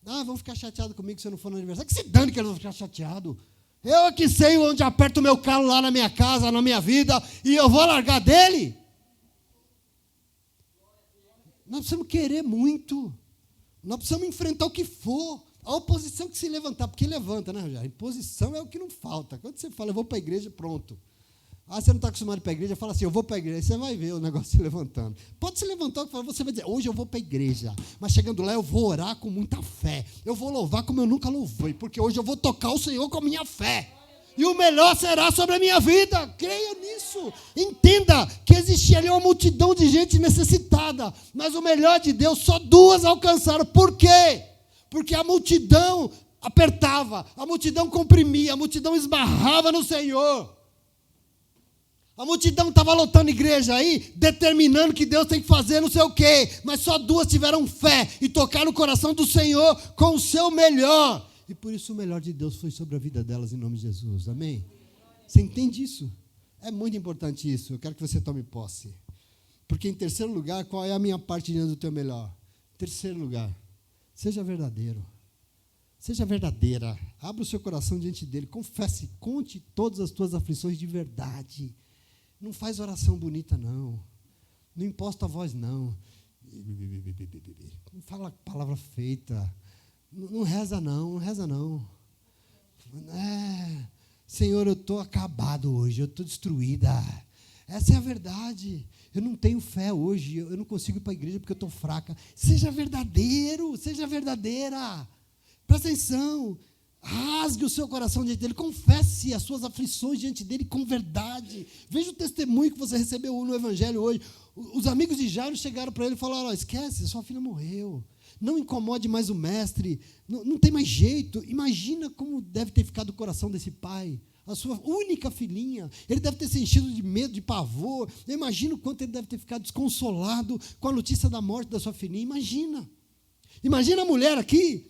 Vão ficar chateados comigo se eu não for no aniversário. Que se dane que eu não vou ficar chateado. Eu que sei onde aperto o meu calo lá na minha casa, na minha vida, e eu vou largar dele. Nós precisamos querer muito. Nós precisamos enfrentar o que for. A oposição que se levantar, porque levanta, né, Rogério? A imposição é o que não falta. Quando você fala, eu vou para a igreja, pronto. Você não está acostumado a ir para a igreja, fala assim, eu vou para a igreja, você vai ver o negócio se levantando. Pode se levantar, você vai dizer, hoje eu vou para a igreja, mas chegando lá eu vou orar com muita fé, eu vou louvar como eu nunca louvei, porque hoje eu vou tocar o Senhor com a minha fé, e o melhor será sobre a minha vida, creia nisso, entenda que existia ali uma multidão de gente necessitada, mas o melhor de Deus, só 2 alcançaram. Por quê? Porque a multidão apertava, a multidão comprimia, a multidão esbarrava no Senhor. A multidão estava lotando igreja aí, determinando que Deus tem que fazer não sei o quê, mas só 2 tiveram fé e tocaram o coração do Senhor com o seu melhor. E por isso o melhor de Deus foi sobre a vida delas em nome de Jesus, amém? Você entende isso? É muito importante isso, eu quero que você tome posse. Porque em terceiro lugar, qual é a minha parte diante do teu melhor? Terceiro lugar, seja verdadeiro. Seja verdadeira, abra o seu coração diante dele, confesse, conte todas as tuas aflições de verdade. Não faz oração bonita, não. Não imposta a voz, não. Não fala palavra feita. Não reza, não. Não reza, não. Senhor, eu estou acabado hoje. Eu estou destruída. Essa é a verdade. Eu não tenho fé hoje. Eu não consigo ir para a igreja porque eu estou fraca. Seja verdadeiro. Seja verdadeira. Presta atenção. Rasgue o seu coração diante dele, confesse as suas aflições diante dele com verdade. Veja o testemunho que você recebeu no Evangelho hoje. Os amigos de Jairo chegaram para ele e falaram, esquece, sua filha morreu. Não incomode mais o mestre. Não tem mais jeito. Imagina como deve ter ficado o coração desse pai. A sua única filhinha. Ele deve ter se enchido de medo, de pavor. Eu imagino o quanto ele deve ter ficado desconsolado com a notícia da morte da sua filhinha. Imagina. Imagina a mulher aqui.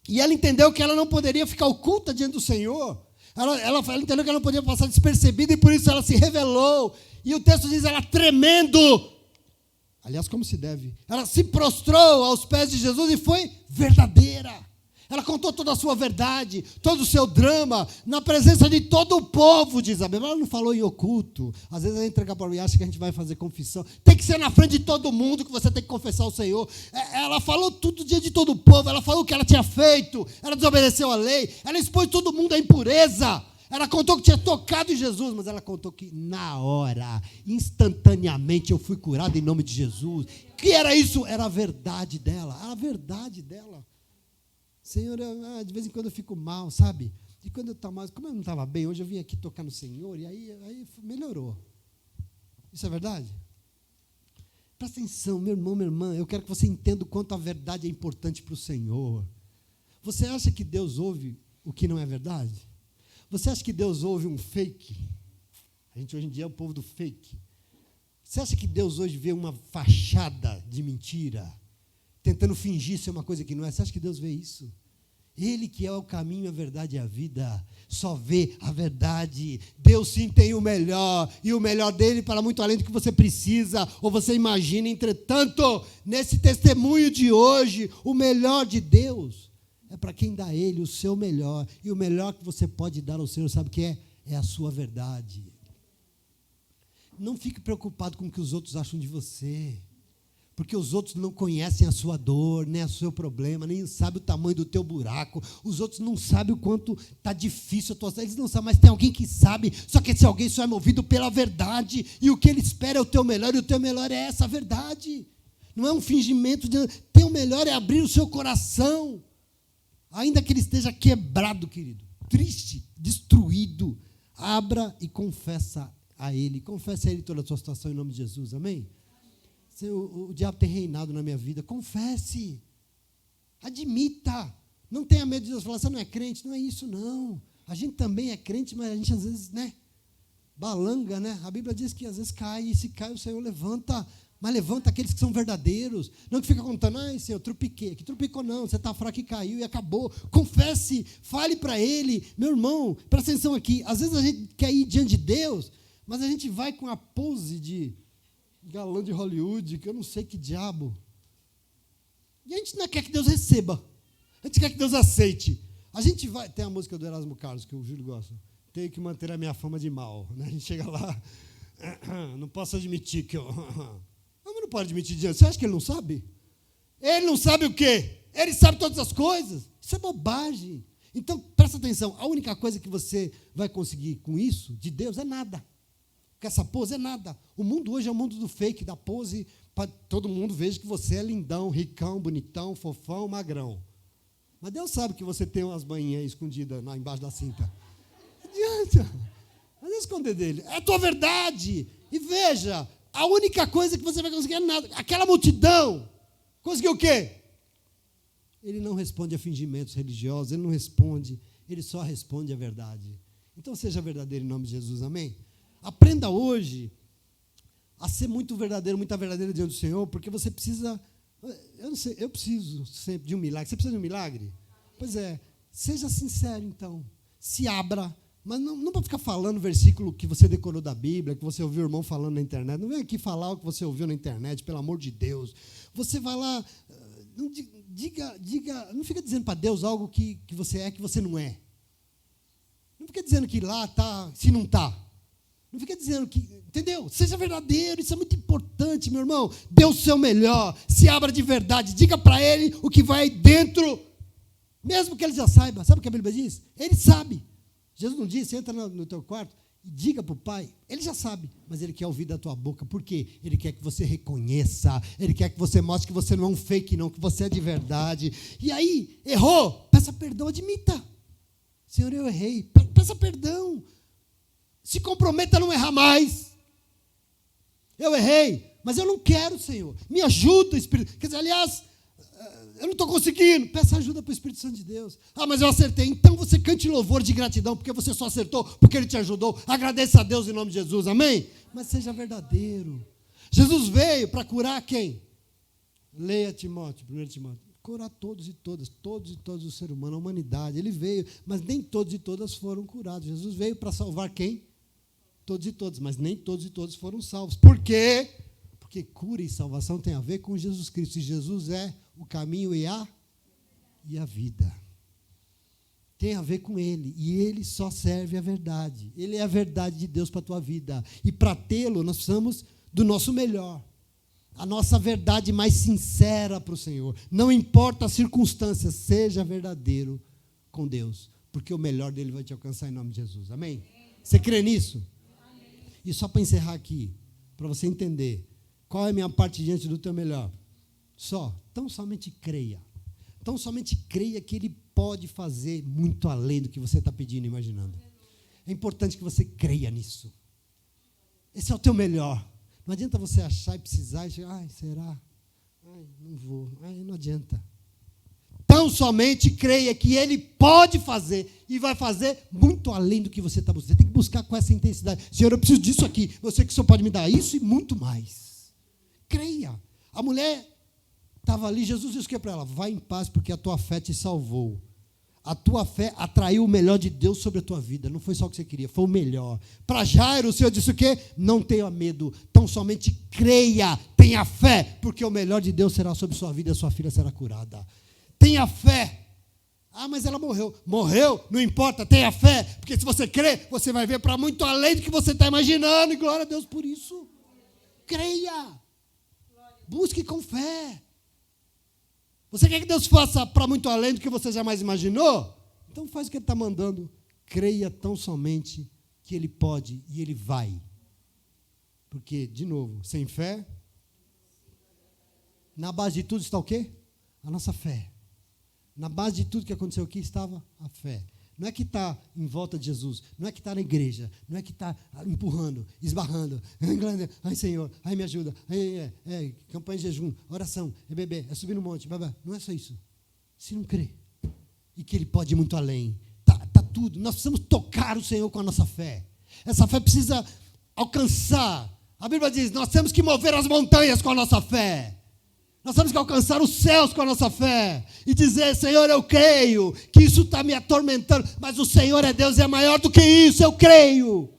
E ela entendeu que ela não poderia ficar oculta diante do Senhor. Ela entendeu que ela não podia passar despercebida e por isso ela se revelou. E o texto diz, ela tremendo. Aliás, como se deve. Ela se prostrou aos pés de Jesus e foi verdadeira. Ela contou toda a sua verdade, todo o seu drama, na presença de todo o povo, diz a Bíblia. Ela não falou em oculto. Às vezes a gente entrega para o e acha que a gente vai fazer confissão. Tem que ser na frente de todo mundo que você tem que confessar o Senhor. Ela falou tudo diante de todo o povo. Ela falou o que ela tinha feito. Ela desobedeceu a lei. Ela expôs todo mundo à impureza. Ela contou que tinha tocado em Jesus, mas ela contou que na hora, instantaneamente, eu fui curado em nome de Jesus. Que era isso? Era a verdade dela. A verdade dela. Senhor, de vez em quando eu fico mal, sabe? E quando eu estou mal, como eu não estava bem, hoje eu vim aqui tocar no Senhor, e aí melhorou. Isso é verdade? Presta atenção, meu irmão, minha irmã, eu quero que você entenda o quanto a verdade é importante para o Senhor. Você acha que Deus ouve o que não é verdade? Você acha que Deus ouve um fake? A gente hoje em dia é o povo do fake. Você acha que Deus hoje vê uma fachada de mentira? Tentando fingir ser uma coisa que não é. Você acha que Deus vê isso? Ele que é o caminho, a verdade e a vida, só vê a verdade. Deus sim tem o melhor, e o melhor dele para muito além do que você precisa, ou você imagina. Entretanto, nesse testemunho de hoje, o melhor de Deus é para quem dá a ele o seu melhor, e o melhor que você pode dar ao Senhor, sabe o que é? É a sua verdade. Não fique preocupado com o que os outros acham de você. Porque os outros não conhecem a sua dor, nem o seu problema, nem sabem o tamanho do teu buraco. Os outros não sabem o quanto está difícil a tua vida. Eles não sabem, mas tem alguém que sabe. Só que esse alguém só é movido pela verdade. E o que ele espera é o teu melhor, e o teu melhor é essa verdade. Não é um fingimento. Teu melhor é abrir o seu coração. Ainda que ele esteja quebrado, querido, triste, destruído, abra e confessa a ele. Confesse a ele toda a sua situação em nome de Jesus, amém? O diabo tem reinado na minha vida. Confesse. Admita. Não tenha medo de Deus falar, você não é crente. Não é isso, não. A gente também é crente, mas a gente às vezes, balanga, A Bíblia diz que às vezes cai, e se cai o Senhor levanta. Mas levanta aqueles que são verdadeiros. Não que fica contando, Senhor, tropiquei. Que tropicou não, você está fraco e caiu e acabou. Confesse, fale para ele. Meu irmão, presta atenção aqui. Às vezes a gente quer ir diante de Deus, mas a gente vai com a pose de galã de Hollywood, que eu não sei que diabo. E a gente não quer que Deus receba. A gente quer que Deus aceite. A gente vai... Tem a música do Erasmo Carlos, que o Júlio gosta. Tenho que manter a minha fama de mal. A gente chega lá, não posso admitir que eu... Não pode admitir diante. Você acha que ele não sabe? Ele não sabe o quê? Ele sabe todas as coisas. Isso é bobagem. Então, presta atenção. A única coisa que você vai conseguir com isso, de Deus, é nada. Porque essa pose é nada. O mundo hoje é o mundo do fake, da pose, para todo mundo veja que você é lindão, ricão, bonitão, fofão, magrão. Mas Deus sabe que você tem umas banhinhas escondidas lá embaixo da cinta. Não adianta. Não adianta esconder dele. É a tua verdade. E veja, a única coisa que você vai conseguir é nada. Aquela multidão conseguiu o quê? Ele não responde a fingimentos religiosos, ele não responde, ele só responde a verdade. Então seja verdadeiro em nome de Jesus, amém? Aprenda hoje a ser muito verdadeiro, muita verdadeira diante do Senhor, porque você precisa, eu não sei, eu preciso sempre de um milagre. Você precisa de um milagre? Pois é, seja sincero então, se abra, mas não para ficar falando versículo que você decorou da Bíblia, que você ouviu o irmão falando na internet. Não vem aqui falar o que você ouviu na internet, pelo amor de Deus. Você vai lá, não diga, não fica dizendo para Deus algo que você é, que você não é. Não fica dizendo que lá está, se não está. Não fica dizendo que, entendeu? Seja verdadeiro, isso é muito importante, meu irmão. Dê o seu melhor, se abra de verdade, diga para ele o que vai dentro, mesmo que ele já saiba. Sabe o que a Bíblia diz? Ele sabe. Jesus não disse, entra no teu quarto e diga para o Pai. Ele já sabe, mas Ele quer ouvir da tua boca. Por quê? Ele quer que você reconheça, Ele quer que você mostre que você não é um fake, não, que você é de verdade. E aí, errou, peça perdão, admita. Senhor, eu errei, peça perdão. Se comprometa a não errar mais. Eu errei, mas eu não quero, Senhor. Me ajuda, Espírito. Quer dizer, aliás, Eu não estou conseguindo. Peça ajuda para o Espírito Santo de Deus. Ah, mas eu acertei. Então você cante louvor de gratidão, porque você só acertou, porque Ele te ajudou. Agradeça a Deus em nome de Jesus, amém? Mas seja verdadeiro. Jesus veio para curar quem? Leia Timóteo, 1 Timóteo. Curar todos e todos o ser humano, a humanidade. Ele veio, mas nem todos e todas foram curados. Jesus veio para salvar quem? Todos e todos, mas nem todos e todos foram salvos. Por quê? Porque cura e salvação tem a ver com Jesus Cristo. E Jesus é o caminho e a vida. Tem a ver com Ele. E Ele só serve a verdade. Ele é a verdade de Deus para a tua vida. E para tê-lo, nós precisamos do nosso melhor. A nossa verdade mais sincera para o Senhor. Não importa as circunstâncias, seja verdadeiro com Deus. Porque o melhor dele vai te alcançar em nome de Jesus. Amém? Você crê nisso? E só para encerrar aqui, para você entender, qual é a minha parte diante do teu melhor? Tão somente creia. Tão somente creia que Ele pode fazer muito além do que você está pedindo e imaginando. É importante que você creia nisso. Esse é o teu melhor. Não adianta você achar e precisar e chegar, será? Não vou. Não adianta. Tão somente creia que Ele pode fazer e vai fazer muito além do que você está buscando. Você tem que buscar com essa intensidade. Senhor, eu preciso disso aqui. Você que o Senhor pode me dar isso e muito mais. Creia. A mulher estava ali, Jesus disse o que para ela? Vai em paz porque a tua fé te salvou. A tua fé atraiu o melhor de Deus sobre a tua vida. Não foi só o que você queria, foi o melhor. Para Jairo, o Senhor disse o quê? Não tenha medo, tão somente creia, tenha fé, porque o melhor de Deus será sobre sua vida e a sua filha será curada. Tenha fé. Ah, mas ela morreu. Morreu, não importa, tenha fé, porque se você crer, você vai ver para muito além do que você está imaginando, e glória a Deus por isso. Creia. Busque com fé. Você quer que Deus faça para muito além do que você jamais imaginou? Então faz o que Ele está mandando. Creia tão somente que Ele pode e Ele vai. Porque, de novo, sem fé, na base de tudo está o quê? A nossa fé. Na base de tudo que aconteceu aqui estava a fé. Não é que está em volta de Jesus, não é que está na igreja, não é que está empurrando, esbarrando, ai Senhor, ai me ajuda, campanha de jejum, oração, é beber, é subir no monte, não é só isso. Se não crê, e que Ele pode ir muito além, está tudo, nós precisamos tocar o Senhor com a nossa fé. Essa fé precisa alcançar, a Bíblia diz, nós temos que mover as montanhas com a nossa fé. Nós temos que alcançar os céus com a nossa fé e dizer, Senhor, eu creio que isso está me atormentando, mas o Senhor é Deus e é maior do que isso, eu creio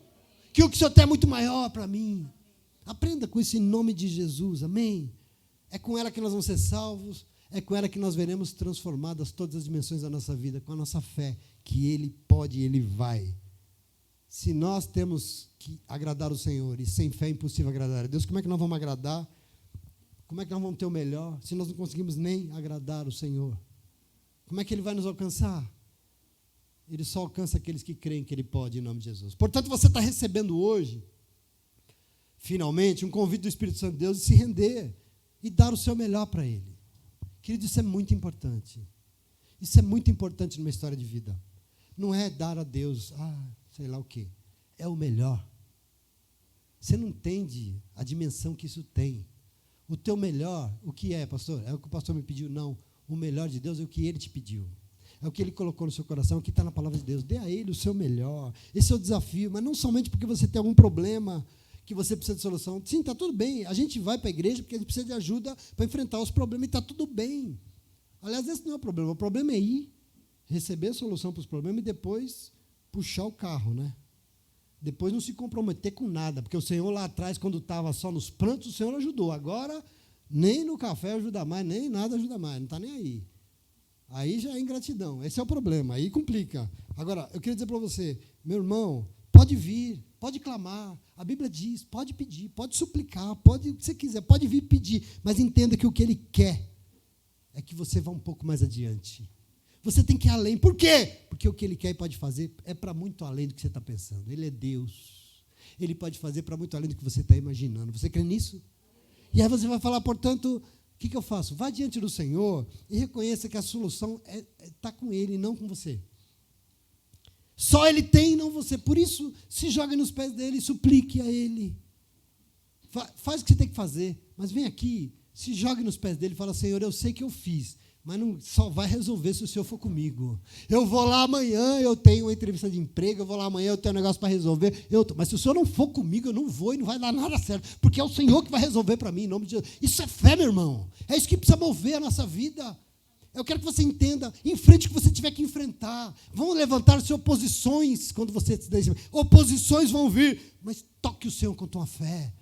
que o que o Senhor tem é muito maior para mim. Aprenda com isso em nome de Jesus, amém? É com ela que nós vamos ser salvos, é com ela que nós veremos transformadas todas as dimensões da nossa vida, com a nossa fé, que Ele pode e Ele vai. Se nós temos que agradar o Senhor e sem fé é impossível agradar a Deus, como é que nós vamos agradar? Como é que nós vamos ter o melhor se nós não conseguimos nem agradar o Senhor? Como é que Ele vai nos alcançar? Ele só alcança aqueles que creem que Ele pode, em nome de Jesus. Portanto, você está recebendo hoje, finalmente, um convite do Espírito Santo de Deus de se render e dar o seu melhor para Ele. Querido, isso é muito importante. Isso é muito importante numa história de vida. Não é dar a Deus, sei lá o quê. É o melhor. Você não entende a dimensão que isso tem. O teu melhor, o que é, pastor? É o que o pastor me pediu? Não. O melhor de Deus é o que Ele te pediu. É o que Ele colocou no seu coração, é o que está na palavra de Deus. Dê a Ele o seu melhor. Esse é o desafio, mas não somente porque você tem algum problema que você precisa de solução. Sim, está tudo bem. A gente vai para a igreja porque a gente precisa de ajuda para enfrentar os problemas e está tudo bem. Aliás, esse não é o problema. O problema é ir, receber a solução para os problemas e depois puxar o carro, né? Depois não se comprometer com nada, porque o Senhor lá atrás, quando estava só nos prantos, o Senhor ajudou. Agora, nem no café ajuda mais, nem nada ajuda mais, não está nem aí. Aí já é ingratidão, esse é o problema, aí complica. Agora, eu queria dizer para você, meu irmão, pode vir, pode clamar, a Bíblia diz, pode pedir, pode suplicar, pode o que você quiser, pode vir pedir, mas entenda que o que Ele quer é que você vá um pouco mais adiante. Você tem que ir além. Por quê? Porque o que Ele quer e pode fazer é para muito além do que você está pensando. Ele é Deus. Ele pode fazer para muito além do que você está imaginando. Você crê nisso? E aí você vai falar, portanto, o que eu faço? Vá diante do Senhor e reconheça que a solução está com Ele e não com você. Só Ele tem e não você. Por isso, se jogue nos pés dEle e suplique a Ele. Faz o que você tem que fazer, mas vem aqui Se jogue nos pés dele e fala, Senhor, eu sei que eu fiz, mas não só vai resolver se o Senhor for comigo. Eu vou lá amanhã, eu tenho uma entrevista de emprego, eu vou lá amanhã, eu tenho um negócio para resolver. Mas se o Senhor não for comigo, eu não vou e não vai dar nada certo, porque é o Senhor que vai resolver para mim, em nome de Jesus. Isso é fé, meu irmão. É isso que precisa mover a nossa vida. Eu quero que você entenda, enfrente o que você tiver que enfrentar. Vão levantar-se oposições quando você se deixa. Oposições vão vir, mas toque o Senhor com tua fé.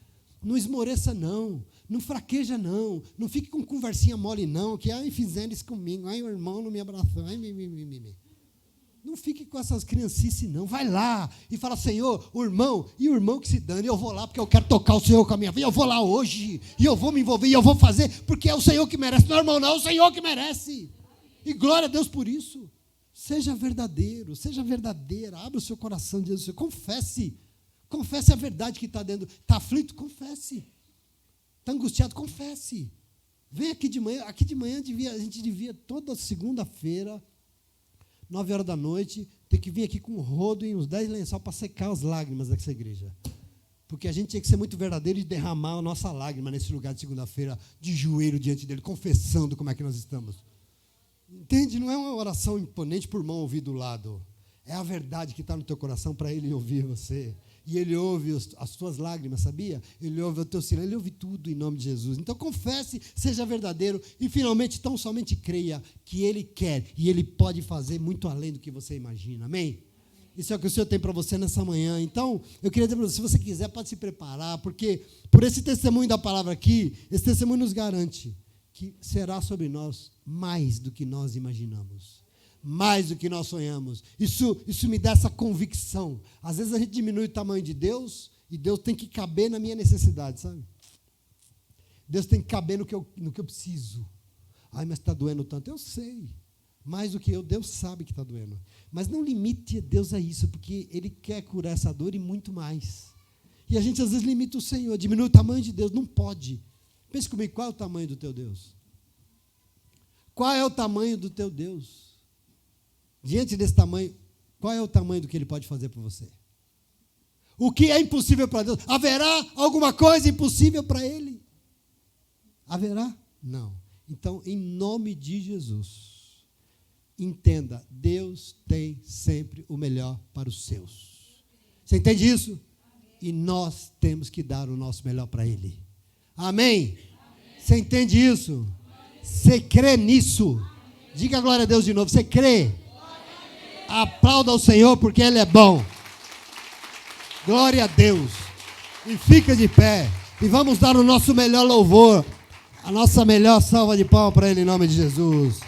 Não esmoreça, não. Não fraqueja, não. Não fique com conversinha mole, não. Que, fizeram isso comigo. O irmão não me abraçou. Não fique com essas criancices, não. Vai lá e fala, Senhor, o irmão que se dane, eu vou lá porque eu quero tocar o Senhor com a minha vida. Eu vou lá hoje e eu vou me envolver e eu vou fazer porque é o Senhor que merece. Não é o irmão, não, é o Senhor que merece. E glória a Deus por isso. Seja verdadeiro, seja verdadeira. Abra o seu coração diante do Senhor. Confesse. Confesse a verdade que está dentro. Está aflito? Confesse. Está angustiado? Confesse. Vem aqui de manhã. Aqui de manhã a gente devia, toda segunda-feira, 9 horas da noite, ter que vir aqui com um rodo e uns 10 lençol para secar as lágrimas dessa igreja. Porque a gente tinha que ser muito verdadeiro e derramar a nossa lágrima nesse lugar de segunda-feira, de joelho diante dele, confessando como é que nós estamos. Entende? Não é uma oração imponente por mão ouvir do lado. É a verdade que está no teu coração para ele ouvir você. E ele ouve as tuas lágrimas, sabia? Ele ouve o teu silêncio, ele ouve tudo em nome de Jesus. Então confesse, seja verdadeiro e finalmente, tão somente creia que ele quer e ele pode fazer muito além do que você imagina. Amém? Isso é o que o Senhor tem para você nessa manhã. Então, eu queria dizer para você, se você quiser, pode se preparar, porque por esse testemunho da palavra aqui, esse testemunho nos garante que será sobre nós mais do que nós imaginamos. Mais do que nós sonhamos. Isso me dá essa convicção. Às vezes a gente diminui o tamanho de Deus e Deus tem que caber na minha necessidade, sabe? Deus tem que caber no que eu preciso. Ai, mas está doendo tanto. Eu sei. Mais do que eu, Deus sabe que está doendo. Mas não limite Deus a isso, porque Ele quer curar essa dor e muito mais. E a gente às vezes limita o Senhor, diminui o tamanho de Deus. Não pode. Pense comigo, qual é o tamanho do teu Deus? Qual é o tamanho do teu Deus? Diante desse tamanho, qual é o tamanho do que Ele pode fazer por você? O que é impossível para Deus? Haverá alguma coisa impossível para Ele? Haverá? Não. Então, em nome de Jesus, entenda, Deus tem sempre o melhor para os seus. Você entende isso? E nós temos que dar o nosso melhor para Ele. Amém? Você entende isso? Você crê nisso? Diga glória a Deus de novo. Você crê? Aplauda ao Senhor porque Ele é bom. Glória a Deus. E fica de pé. E vamos dar o nosso melhor louvor, a nossa melhor salva de palmas para Ele em nome de Jesus.